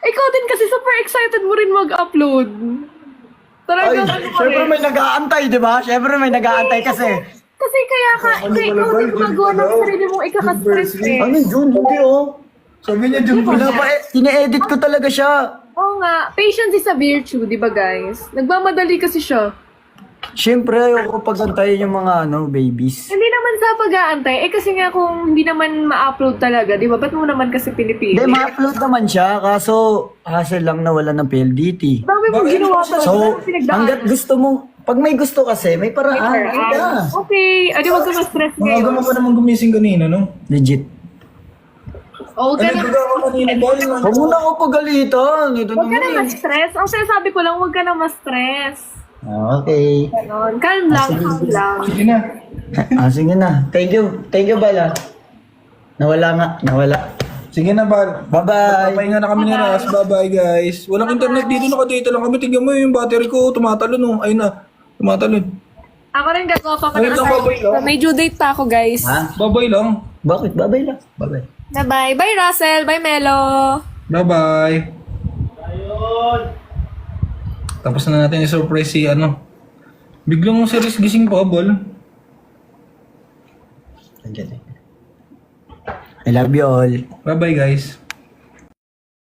Ikaw din kasi super excited mo rin mag-upload. Ay, Talagang ano ka syempre rin. may nag-aantay, di ba? Syempre may nag-aantay kasi. Kasi kaya ka, ikaw din gumagawa ng sarili mong ikaka-stress eh. Ano Jun? Hindi Sabi niya Jun, ine-edit ko talaga siya. Oo nga, patience is a virtue, di ba guys? Nagmamadali kasi siya. Syempre, ayoko pag-antayin yung mga babies. Hindi naman sa pag-aantay, kasi nga kung hindi naman ma-upload talaga, di ba? Ba't mo naman kasi pinipili? Hindi, ma-upload naman siya, kaso hassle lang na wala ng PLDT. Dami mong ginawa pa. So, hanggat gusto mo, pag may gusto kasi, may paraan. Okay, adi wag ka ma-stress Mga ngayon. gama pa naman gumising kanina, no? Legit. Huwag ka Ano, na, baga ako kanina, Bal? Huwag mo na ako pagalitan. Ito huwag ka na naman ma-stress. Ang sinasabi ko lang, huwag ka na ma-stress. Okay. Ganon. Calm lang, calm lang. Sige na. Sige na. Thank you. Thank you, Bala. Nawala. Sige na, Bal. Bye-bye. Papahinga na kami ni Ras. Bye-bye, guys. Walang internet dito. Nakadata lang kami. Tignan mo yung battery ko. Tumatalon, oh. Ayun na. Tumatalon. Ako rin gagawa pa Wait lang, babay lang. May due date pa ako, guys. Ha? Bye-bye lang. Bakit? Bye-bye lang. Bye-bye. Bye-bye. Bye, Russell. Bye, Melo. Bye-bye. Tapos na natin i-surprise si Biglang series gising pa, Bal. Nandiyan eh. I love you all. Bye-bye, guys.